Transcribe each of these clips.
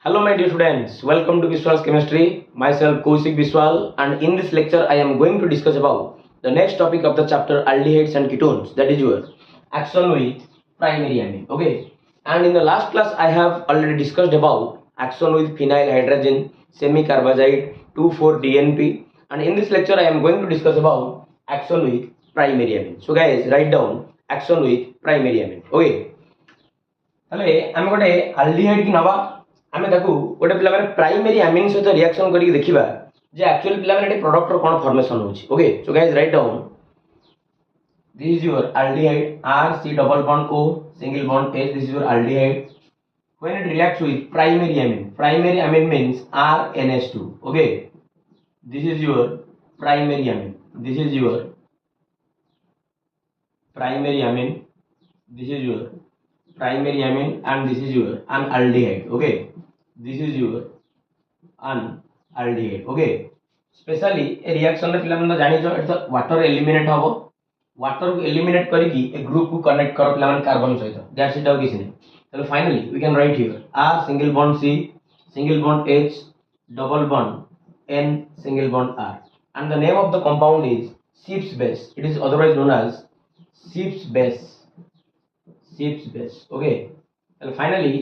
Hello my dear students, welcome to Biswal's Chemistry. Myself Kaushik Biswal, and in this lecture I am going to discuss about the next topic of the chapter aldehydes and ketones, that is your action with primary amine. Okay, and in the last class I have already discussed about action with phenyl hydrogen, semicarbazide, 2,4-DNP, and in this lecture I am going to discuss about action with primary amine. So guys, write down action with primary amine. Okay, তাহলে আমি গোটে aldehyde কি নবা আমি তাকু গোটে পিলা মানে primary amine সহিত reaction করি দেখিবা যে অ্যাকচুয়ালি পিলা মানে এটি প্রোডাক্টর কোন ফর্মেশন হচ্ছে okay so guys write down this is your aldehyde R C double bond O single bond H. This is your aldehyde when it reacts with primary amine means RNH2. Okay, this is your primary amine, this is your primary amine, this is your primary amine, and this is your an aldehyde. Okay, this is your an aldehyde. Okay, specially a reaction रे पिला मन जानिछो एत water eliminate हबो water को eliminate करिकी ए group को connect करो पिला मन कार्बन सहित दैट्स इट आउ किछ नै चलो finally we can write here R single bond C single bond H double bond N single bond R, and the name of the compound is Schiff's base. It is otherwise known as Schiff's base. Schiff's base. Okay, and finally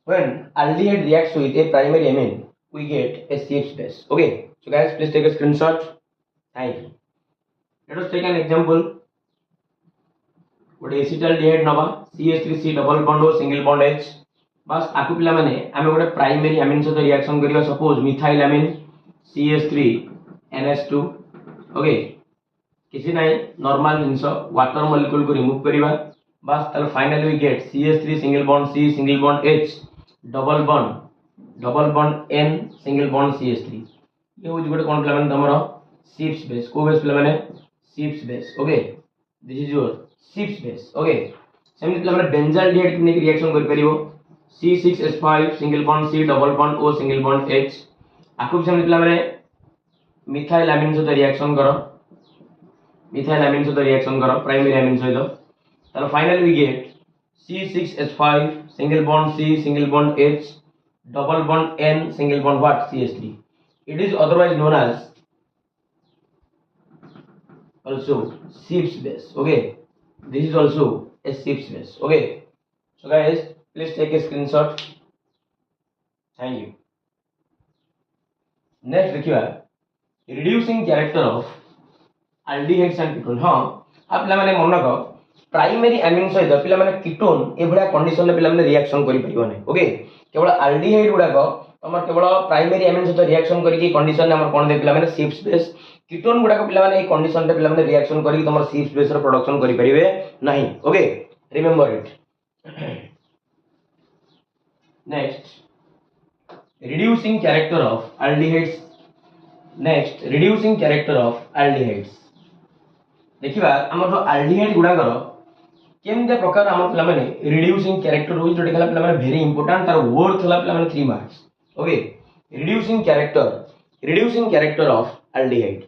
when aldehyde reacts with a primary amine we get a Schiff's base. Okay, so guys please take a screenshot. Thank you. Let us take an example. What acetaldehyde नवा CH3C double bond O single bond H बस आकु पिला माने आमे गोटे primary amine सहित reaction करिया suppose methyl अमीन CH3NH2. Okay किसी नाही नॉर्मल जिंस वाटर मॉलिक्यूल को रिमूव करिवा बस ताले finally we get CH3 single bond C single bond H double bond N single bond CH3 ये हो गोटे कोन पिला माने तमरो Schiff's base को बेस पिला माने Schiff's base. Okay this is your Schiff's base. Okay same पिला माने बेंजाल्डिहाइड कि नेक रिएक्शन कर परिबो C6H5 single bond C double bond O single bond H आकु सेम पिला माने मिथाइल अमीन सहित रिएक्शन करो मिथाइल अमीन सहित रिएक्शन करो प्राइमरी अमीन सहित ताले finally we get C6H5 single bond C single bond H double bond N single bond what CH3. It is otherwise known as also Schiff's base. Okay, this is also a Schiff's base. Okay, so guys please take a screenshot. Thank you. Next देखिए reducing character of aldehydes and ketone. हाँ आप पिला माने मन रखो primary amine सहित पिला माने कीटोन ए भलिया कंडीशन रे पिला माने रिएक्शन करि परिबो नै. ओके केवल अल्डिहाइड गुडा को हमर केवल प्राइमरी अमीन सहित रिएक्शन करि की कंडीशन हमर कोन दे पिला माने Schiff's base. कीटोन गुडा को पिला माने ए कंडीशन रे पिला माने रिएक्शन करि तमर Schiff's base रो प्रोडक्शन करि परिबे नाही. Okay remember it. Next reducing character of aldehydes. Next reducing character of aldehydes. देखिबा हमर जो अल्डिहाइड गुडा करो केमते प्रकार हमर पिला माने रिड्यूसिंग कैरेक्टर होई जोटे खला पिला माने वेरी इंपोर्टेंट तार वर्थ हला पिला माने 3 marks. Okay reducing character of aldehyde.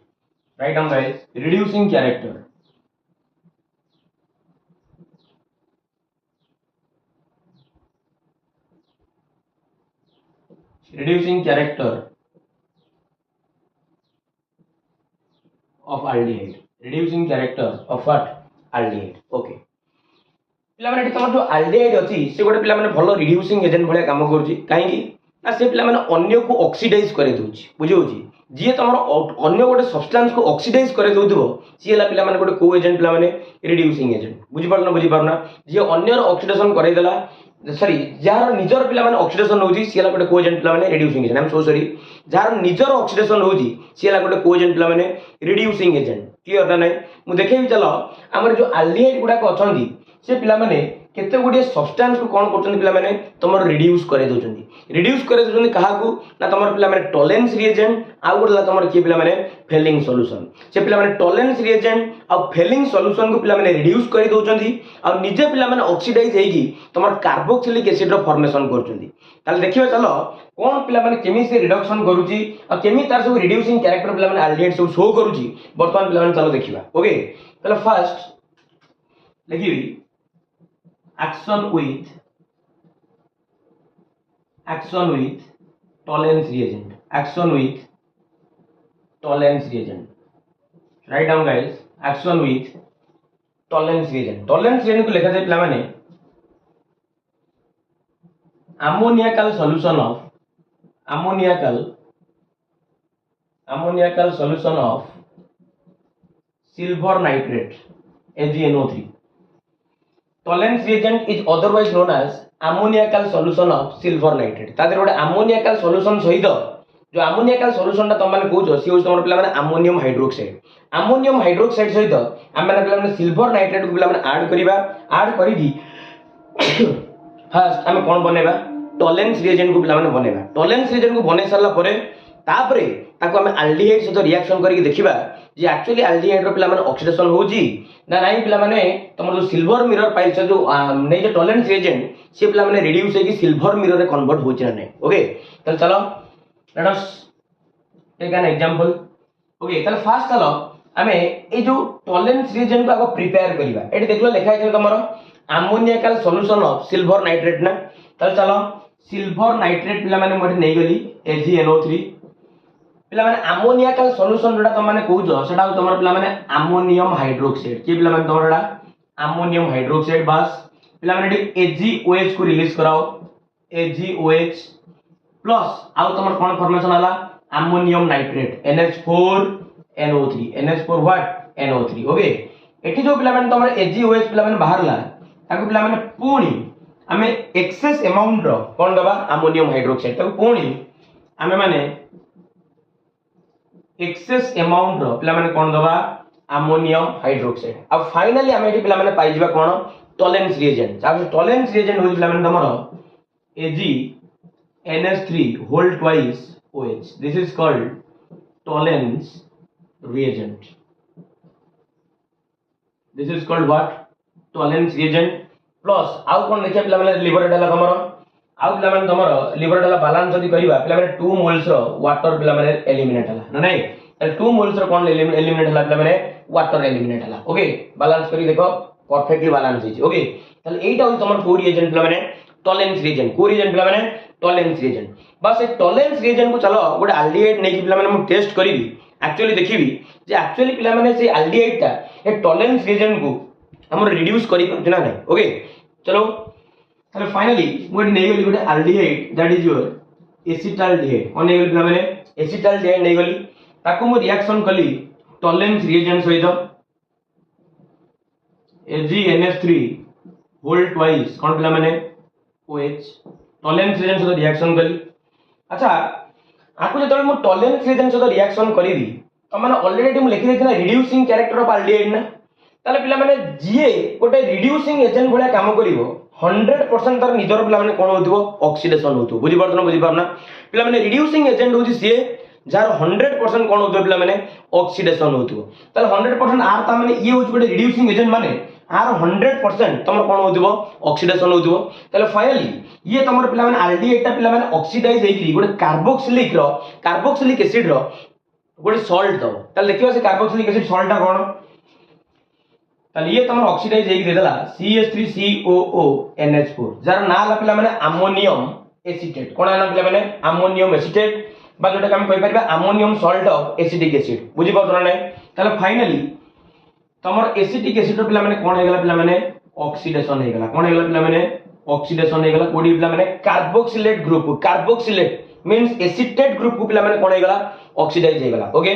Write down guys reducing character of aldehyde. Reducing character of what aldehyde. Okay पिला माने तमर जो aldehyde अछि से गोटे पिला माने भलो रिड्यूसिंग एजेंट भले काम करूची काहे की ना से पिला माने अन्य को ऑक्सीडाइज करे दोची बुझौची जे तमर अन्य गोटे सब्सटेंस को ऑक्सीडाइज करे दोथबो सी हला पिला माने गोटे को एजेंट पिला माने रिड्यूसिंग एजेंट बुझि पारना जे अन्य ऑक्सीडेशन करे देला सॉरी जार निजर पिला माने ऑक्सीडेशन होची सी हला गोटे को एजेंट पिला माने reducing agent. I am so sorry jar निजर ऑक्सीडेशन होची सी हला गोटे को एजेंट पिला माने रिड्यूसिंग एजेंट. क्लियर ना नै मु देखेबी चलो हमर जो अल्डिहाइड गुडा को अछंदी से पिला माने केते गुडी सब्सटेंस को कोन करछन पिला माने तमर रिड्यूस करे दोछंदी कहा को ना तमर पिला माने टॉलेंस रिएजेंट आ गुडला तमर के पिला माने फेलिंग सॉल्यूशन से पिला माने टॉलेंस रिएजेंट आ फेलिंग सॉल्यूशन को पिला माने रिड्यूस करे दोछंदी आ निजे पिला माने ऑक्सीडाइज हेगी तमर कार्बोक्सिलिक एसिड रो फॉर्मेशन करछंदी. ताले देखिबा चलो कोन पिला माने केमी से रिडक्शन करूची आ केमी तार सब रिड्यूसिंग कैरेक्टर पिला माने अल्डिहाइड सब शो करूची वर्तमान पिला माने चलो देखिबा. ओके ताले first लिखिबी action with action with tolerance reagent, action with tolerance reagent. Write down guys, action with tolerance reagent. Tolerance reagent को लिखा जाए पिला माने ammoniacal solution of ammoniacal solution of silver nitrate AgNO3. Tolerance reagent is otherwise known as ammoniacal solution of silver nitrate. तादर गोटे ammoniacal solution सहित जो ammoniacal solution ता तुम माने कहउछो सी होछ तुम पिला माने ammonium hydroxide सहित हम माने पिला माने silver nitrate को पिला माने ऐड करिबा ऐड करि दी फर्स्ट हम कोन बनेबा टॉलरेंस रिएजेंट को पिला माने बनेबा टॉलरेंस रिएजेंट को बने सरला परे तापरे ताको हम एल्डिहाइड सहित रिएक्शन करिक देखिबा जे एक्चुअली एल्डिहाइड रो पिला माने ऑक्सीडेशन होउची ना नाही पिला माने तमर जो सिल्वर मिरर पाइल छ जो नै जे टॉलरेंस रिएजेंट से पिला माने रिड्यूस हे कि सिल्वर मिरर रे कन्वर्ट होची ना नै ओके तो चलो let us take an example okay चलो फर्स्ट चलो हमें ए जो टॉलरेंस रिएजेंट को आगो प्रिपेयर करिबा एठी देखलो लिखा है तमरो ammoniacal solution of silver nitrate ना चलो सिल्वर नाइट्रेट पिला माने मोटे नै गली AgNO3 पिला माने ammoniacal solution जोडा त माने कहउजो सेटा तमर पिला माने अमोनियम हाइड्रोक्साइड के पिला माने तमरडा अमोनियम हाइड्रोक्साइड बस पिला माने AgOH को रिलीज कराओ AgOH प्लस आउ तमर कोन फॉर्मेशन आला ammonium nitrate NH4NO3 NH4 what NO3 okay एठी जो पिला माने तमर AgOH पिला माने बाहरला ताको पिला माने पूणी हमें एक्सेस अमाउंट रो कोन दबा अमोनियम हाइड्रोक्साइड ताको पूणी हमें माने एक्सेस अमाउंट रो पिला माने कोन दबा अमोनियम हाइड्रोक्साइड अब फाइनली हमें एठी पिला माने पाइ जिबा कोन टॉलरेंस रिएजेंट अब टॉलरेंस रिएजेंट होई पिला माने तमरो AgNH3 whole twice OH this is called tolerance reagent this is called what tolerance reagent plus आउ कोन देखिया पिला माने लिवर डाला तमरो आउ पिला माने तमरो लिवर डाला बैलेंस जदी करिबा पिला माने 2 मोल्स रो वाटर पिला माने एलिमिनेट हला ना नहीं ताले 2 मोल्स रो कोन एलिमिनेट हला पिला माने वाटर एलिमिनेट हला ओके बैलेंस करी देखो परफेक्टली बैलेंस हिची ओके ताले एटा होई तमर को रिएजेंट पिला माने टॉलरेंस रिएजेंट को रिएजेंट पिला माने टॉलरेंस रिएजेंट बस ए टॉलरेंस रिएजेंट को चलो गोटे एल्डिहाइड नै कि पिला माने मु टेस्ट करिवि एक्चुअली देखिबि जे एक्चुअली पिला माने से एल्डिहाइड ता ए टॉलरेंस रिएजेंट को हम रिड्यूस करि ना नहीं ओके चलो ताले फाइनली मोड नै गली गोटे aldehyde that is your acetaldehyde कोन नै गली पिला माने एसिटाल्डिहाइड नै गली ताको मु रिएक्शन कली टॉलरेंस रिएजेंट सहित AgNH3 होल ट्वाइस कोन पिला माने OH टॉलरेंस रिएजेंट सहित रिएक्शन कली अच्छा आको जतले मु टॉलरेंस रिएजेंट सहित रिएक्शन करिवि त माने ऑलरेडी मु लिखि देथिना रिड्यूसिंग कैरेक्टर ऑफ एल्डिहाइड ना ताले पिला माने जीए गोटे रिड्यूसिंग एजेंट भलिया काम करिवो 100% तर निजर पिला माने कोन होतिबो ऑक्सीडेशन होतिबो बुझि पारना पिला माने रिड्यूसिंग एजेंट होची सीए जार 100% कोन होतिबो पिला माने ऑक्सीडेशन होतिबो ताले 100% आर ता माने ये होची गोटे रिड्यूसिंग एजेंट माने आर 100% तमर कोन होतिबो ऑक्सीडेशन होतिबो ताले फाइनली ये तमर पिला माने एल्डिहाइड ता पिला माने ऑक्सीडाइज हेकि गोटे कार्बोक्सिलिक एसिड रो गोटे सॉल्ट दो ताले देखियो से कार्बोक्सिलिक एसिड सॉल्ट ता कोन ताले ये तमर ऑक्सीडाइज हेकि देला CH3COO NH4 जार ना ला पिला माने अमोनियम एसीटेट कोन ना पिला माने अमोनियम एसीटेट बा जोटा हम कहि परबा ammonium salt of acetic acid बुझि पाउतरा नै ताले फाइनली तमर एसिटिक एसिड पिला माने कोन हेगला पिला माने ऑक्सीडेशन हेगला कोन हेगला पिला माने ऑक्सीडेशन हेगला कोडी पिला माने कार्बोक्सिलेट मींस एसीटेट ग्रुप को पिला माने कोन हेगला ऑक्सीडाइज हेगला ओके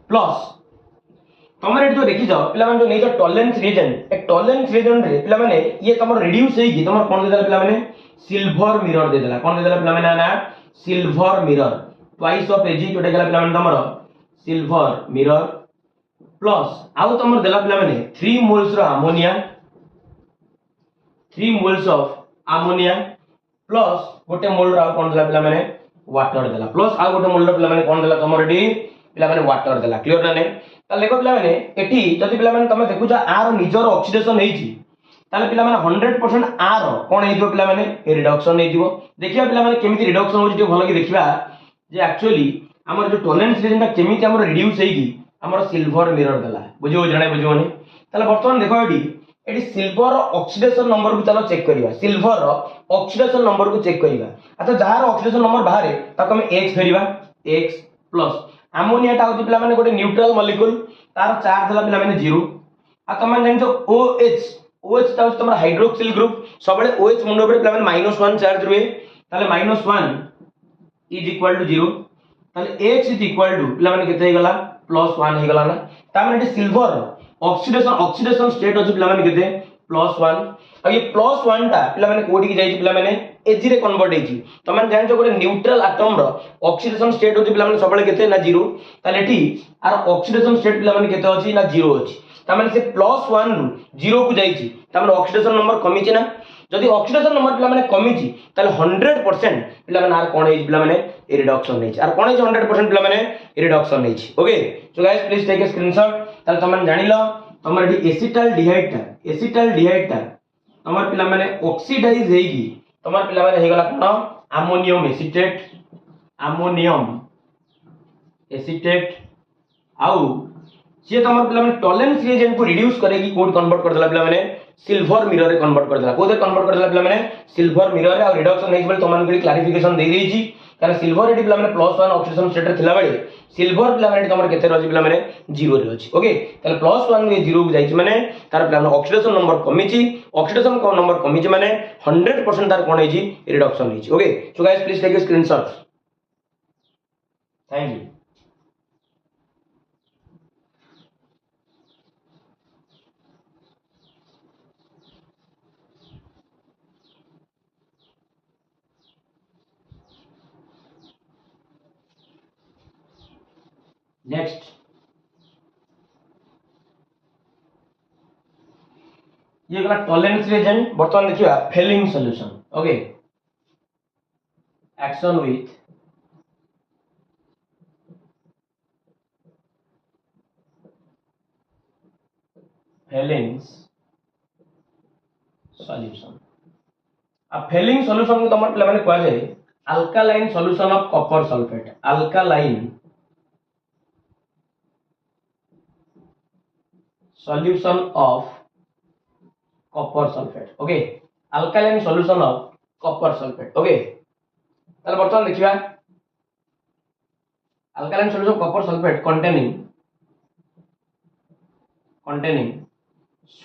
प्लस तमरे जो देखि जाओ पिला माने जो नै जो टॉलरेंस रिएजेंट ए टॉलरेंस रिएजेंट रे पिला माने ये तमर रिड्यूस हेगी तमर कोन दे देला पिला माने सिल्वर मिरर दे देला कोन दे देला पिला माने ना silver mirror twice of Ag जोटा गेला पिला माने तमर सिल्वर मिरर प्लस आउ तमर देला पिला माने 3 मोल्स रो ammonia 3 moles of ammonia plus गोटे मोल रो कोन देला पिला माने वाटर देला प्लस आउ गोटे मोल रो पिला माने कोन देला तमर एडी पिला माने वाटर देला क्लियर ना नै ताले देखो पिला माने एठी जदि पिला माने तमे देखु जा आर निजर ऑक्सीडेशन हेची ताले पिला माने 100% आर कोन हेइबो पिला माने रिडक्शन हेइदिबो देखिया पिला माने केमिति रिडक्शन होची भलो कि देखिबा जे एक्चुअली हमर जो टॉलरेंस रिएजेंट केमिति हमर रिड्यूस हेगी हमर सिल्वर मिरर देला बुझियो जणे बुझियो ने ताले वर्तमान देखो एठी एटी सिल्वर ऑक्सीडेशन नंबर को चलो चेक करिवा सिल्वर ऑक्सीडेशन नंबर को चेक करिवा अच्छा जार ऑक्सीडेशन नंबर बाहर ताको हम x फेरिवा x प्लस अमोनिया टा होती पिला माने गोटे न्यूट्रल मॉलिक्यूल तार चार्ज हला पिला माने 0 आ तमन जानछो OH OH टा होती तमरा हाइड्रोक्सिल ग्रुप सबले OH मुंडो पर पिला माने -1 चार्ज रुए ताले -1 इज इक्वल टू 0 ताले x इज इक्वल टू पिला माने केते हे गला +1 हे गला ना ता माने सिल्वर ऑक्सीडेशन स्टेट अछि पिला माने केते +1 अब ये +1 टा पिला माने कोडी की जाई पिला माने Ag रे कन्वर्ट हेची त माने जान गोटे न्यूट्रल एटम रो ऑक्सीडेशन स्टेट होची पिला माने सबले केते ना 0 ताले एठी आर ऑक्सीडेशन स्टेट पिला माने केते अछि ना 0 अछि त माने से +1 रु 0 को जाईची त माने ऑक्सीडेशन नंबर कमी छि ना जदि ऑक्सीडेशन नंबर पिला माने कमी छि ताले 100% पिला माने आर कोन हेची पिला माने रिडक्शन हेची आर कोन हेची 100% पिला माने रिडक्शन हेची okay so guys please take a screenshot ताले तमन जानिलो तमर एठी एसिटाल डिहाइड ता तमर पिला माने ऑक्सीडाइज हेगी तमर पिला माने हे गला कोन अमोनियम एसीटेट आउ जे तमर पिला माने टॉलरेंस रिएजेंट को रिड्यूस करेगी कोड कन्वर्ट कर देला पिला माने सिल्वर मिरर रे कन्वर्ट कर देला कोदे कन्वर्ट कर देला पिला माने सिल्वर मिरर रे आ रिडक्शन हेज बेल तमन के क्लैरिफिकेशन दे देची कारण सिल्वर एडी पिला माने +1 ऑक्सीडेशन स्टेट रे थिला बेले सिल्वर पिला माने तमर केते रह지 पिला माने 0 रे अछि ओके ताले +1 रे 0 को जाईची माने तार पिला माने ऑक्सीडेशन नंबर कमीची ऑक्सीडेशन को नंबर कमीची माने 100% तार कोन हेजी रिडक्शन हेजी okay so guys please take a screenshot thank you next ये गला टॉलरेंस रिएजेंट वर्तमान देखिबा Fehling solution okay action with Fehling's solution आ फेलिंग सॉल्यूशन को तमर पिला माने कहै जाय alkaline solution of copper sulphate alkaline solution of copper sulfate okay alkaline solution of copper sulfate okay ताले वर्तमान देखिबा alkaline solution of copper sulfate containing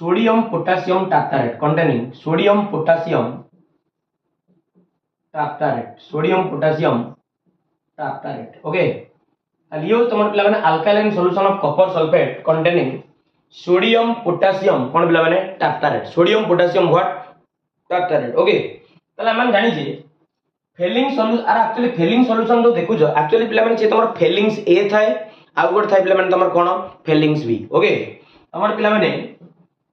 sodium potassium tartarate containing sodium potassium tartarate okay लियो तमन पिला माने alkaline solution of copper sulfate containing sodium potassium कोन बिला माने tartrate sodium potassium what tartrate okay तले हम जानि जे Fehling solution are actually Fehling solution जो देखु जो एक्चुअली पिला माने जे तमर फेलिंग्स ए थाए आ गुड थाए पिला माने तमर कोन फेलिंग्स बी ओके तमर पिला माने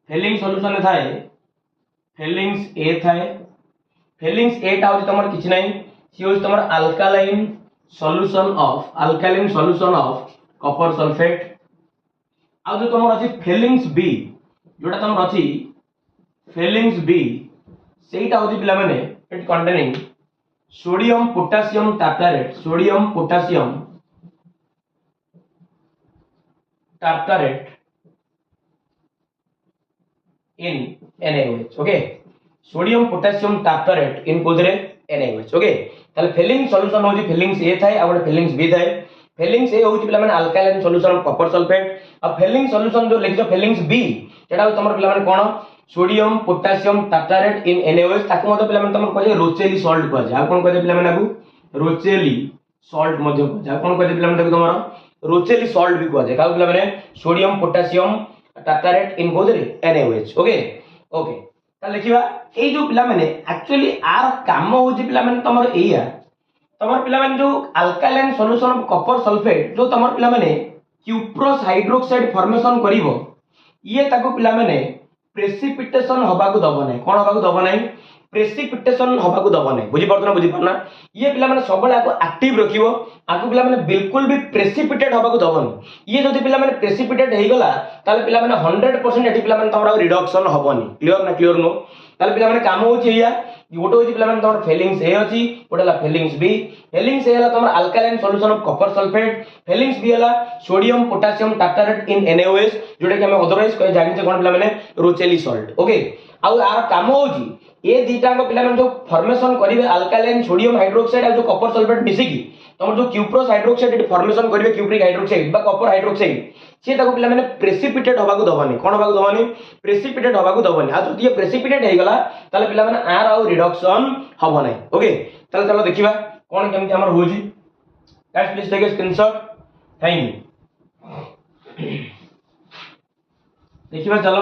फेलिंग सॉल्यूशन थाए फेलिंग्स ए थाए फेलिंग्स ए टा होची तमर किछ नै सी होची तमर alkaline solution of copper sulphate आ जो तमर अछि फेलिंग्स बी जोटा तमर अछि फेलिंग्स बी सेटा होछि पिला माने it containing sodium potassium tartrate in NaOH okay sodium potassium tartrate in कोदरे NaOH ओके ताले फेलिंग सॉल्यूशन होछि फेलिंग्स ए थाए आ गोटे फेलिंग्स बी थाए फेलिंग्स ए होछि पिला माने alkaline solution of copper sulphate अब फेलिंग सॉल्यूशन जो लिखियो फेलिंग्स बी जेटा तमर पिला माने कोन sodium potassium tartrate in NaOH ताको मते पिला माने तमर कहै रोचेली सॉल्ट कहै आ कोन कहै पिला माने आगु रोचेली सॉल्ट मध्य कहै आ कोन कहै पिला माने तमर रोचेली सॉल्ट भी कहै का पिला माने सोडियम पोटेशियम टार्टारेट इन कोदरे NaOH ओके ओके ता लिखिबा ए जो पिला माने एक्चुअली आर काम होछि पिला माने तमर एया तमर पिला माने जो alkaline solution of copper sulphate जो तमर पिला माने क्यूप्रोस हाइड्रोक्साइड फॉर्मेशन करिवो ये ताको पिला माने प्रेसिपिटेशन हबा को दबो नै कोन हबा को दबो नै प्रेसिपिटेशन हबा को दबो नै बुझि पड़ना ये पिला माने सबले आको एक्टिव रखिवो आको पिला माने बिल्कुल भी प्रेसिपिटेट हबा को दबो नै ये जदि पिला माने प्रेसिपिटेट हे गला ताले पिला माने 100% एटी पिला माने तमरा रिडक्शन हबोनी क्लियर नो ताले पिला माने काम होची या गोटे होची पिला माने तमर फेलिंग्स ए अछि गोटे ला फेलिंग्स बी फेलिंग्स ए हला तमर alkaline solution of copper sulphate Fehling's B हला sodium potassium tartrate in NaOH जोटे कि हम अदरवाइज कहि जानि जे कोन पिला माने रोचेली सॉल्ट ओके आ आर काम होची ए दीटा को पिला माने जो फॉर्मेशन करिवे अल्कालाइन सोडियम हाइड्रोक्साइड आ जो कॉपर सल्फेट मिसिकी तमर जो क्यूप्रोस हाइड्रोक्साइड एटी फॉर्मेशन करिवे क्यूप्रिक हाइड्रोक्साइड बा कॉपर हाइड्रोक्साइड से ताको पिला माने प्रेसिपिटेट होबा को दबनी कोन होबा को दबनी प्रेसिपिटेट होबा को दबनी आ जदि ये प्रेसिपिटेट हे गला ताले पिला माने आर आ रिडक्शन होबो नै ओके ताले चलो देखिबा कोन केमति हमर होजी guys please take a screenshot thank you देखिबा चलो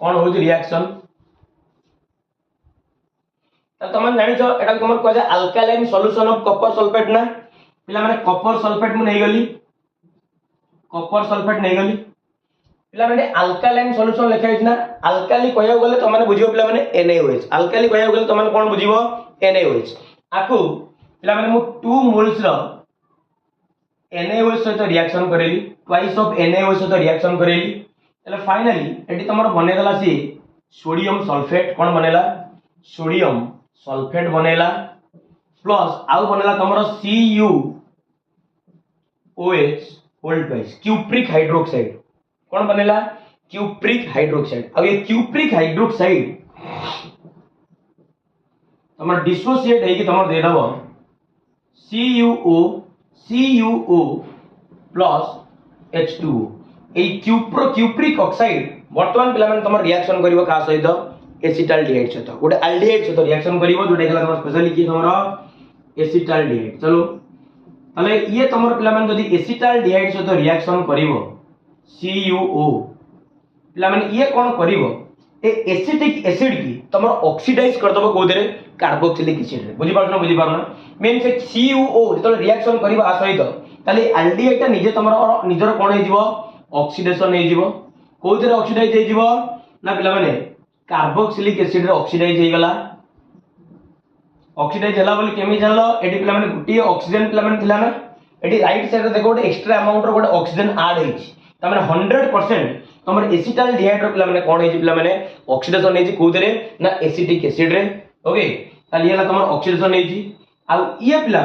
कोन होजी रिएक्शन तमन जानि छ एटा तमर को जे alkaline solution of copper sulphate ना पिला माने कॉपर सल्फेट मु नै गली कॉपर सल्फेट नै गली पिला माने अल्कालाइन सॉल्यूशन लिखा हिना अल्काली कहया गले त माने बुझियो पिला माने NaOH अल्काली कहया गले त माने कोन बुझिबो NaOH आकु पिला माने मु 2 मोल्स रो NaOH सहित reaction Kareli twice of NaOH सहित रिएक्शन करेली એટલે फाइनली एटी तमर बने देला सी सोडियम सल्फेट कोन बनेला सोडियम सल्फेट बनेला प्लस आउ बनेला तमरो CuOH hold twice cupric hydroxide कौन बनेला क्यूप्रिक हाइड्रोक्साइड अब ये क्यूप्रिक हाइड्रोक्साइड तमर डिसोसिएट है कि तमर दे दबो CuO प्लस H2O ए क्यूप्रिक ऑक्साइड वर्तमान पिला माने तमर रिएक्शन करिवो का सहित एसिटाल्डिहाइड सहित गोटे एल्डिहाइड सहित रिएक्शन करिवो जोटा गेला तमर स्पेशली की तमर एसिटाल्डिहाइड चलो ताले ये तमर पिला माने जदी एसिटाल्डिहाइड सहित रिएक्शन करिवो CuO पिला माने ये कोन करिवो ए एसिटिक एसिड की तमर ऑक्सीडाइज कर दबो कोदरे कार्बोक्सिलिक एसिड रे बुझी पारना मेन से CuO जतो रिएक्शन करिवो आ सहित ताले एल्डिहाइड ता निजे तमर निजर कोन हे जिवो ऑक्सीडेशन हे जिवो कोदरे ऑक्सीडाइज हे जिवो ना पिला माने कार्बोक्सिलिक एसिड रे ऑक्सीडाइज हे गला ऑक्सीडाइज हला बोली केमी जानलो एटी पिला माने गुटी ऑक्सीजन पिला माने थिला ना एटी राइट साइड रे देखो गोटे एक्स्ट्रा अमाउंट रो गोटे ऑक्सीजन ऐड हेछि त माने 100% तमर एसिटाल्डिहाइड रो पिला माने कोन हेछि पिला माने ऑक्सीडेशन हेछि कोदरे ना एसिटिक एसिड रे ओके ताली हला तमर ऑक्सीडेशन हेछि आ ये पिला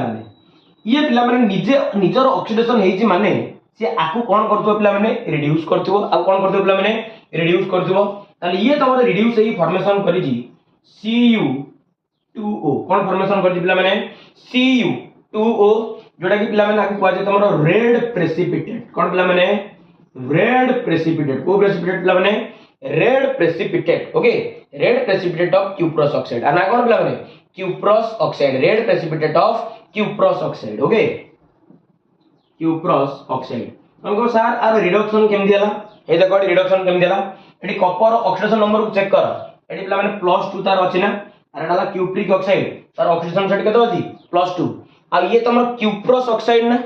माने निजे निजर ऑक्सीडेशन हेछि माने से आकु कोन करथो पिला माने रिड्यूस करथो आ कोन करथो पिला माने रिड्यूस करथो ताली ये तमर रिड्यूस हेइ फॉर्मेशन करिछि Cu2O कोन फॉर्मेशन करछि पिला माने Cu2O जोटा कि पिला माने आकु कहै छै तमरो रेड प्रेसिपिटेट कोन पिला माने रेड प्रेसिपिटेट को प्रेसिपिटेट पिला माने red precipitate okay red precipitate of cuprous oxide आ ना कोन पिला माने cuprous oxide red precipitate of cuprous oxide okay cuprous oxide हमको सर आर रिडक्शन केम दिला ए देखो रिडक्शन केम दिला एटी कॉपर ऑक्सीडेशन नंबर को चेक कर एटी पिला माने +2 तार अछि ना अरे डाला क्यूप्रिक ऑक्साइड तार ऑक्सीडेशन सेट केतो अछि +2 आ ये तमर क्यूप्रस ऑक्साइड ना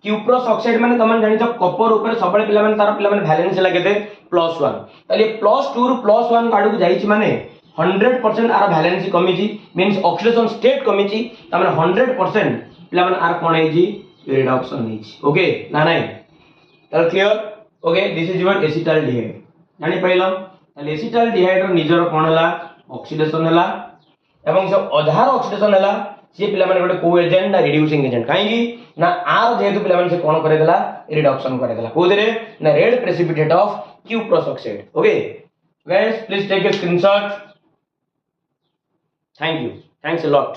क्यूप्रस ऑक्साइड माने तमन जानि छ कॉपर ऊपर सबले पिला माने तार पिला माने वैलेंस लागेते +1 ताले +2 रु +1 काडू को जाई छ माने 100% आर वैलेंस कमी छी मींस ऑक्सीडेशन स्टेट कमी छी त माने 100% पिला माने are cone hey ji reduction हे छी ओके ना नाही तार clear okay this is your acetaldehyde जानि पाइलो ताले एसिटाल्डिहाइड रो निजर कोन हला ऑक्सीडेशन हला एवं सब आधार ऑक्सीडेशन हला से पिला माने गोटे को एजेंट ना रिड्यूसिंग एजेंट काहे की ना आर जेहेतु पिला माने से कोन करे देला रिडक्शन करे देला को देरे ना red precipitate of cuprous oxide okay guys please take a screenshot thank you thanks a lot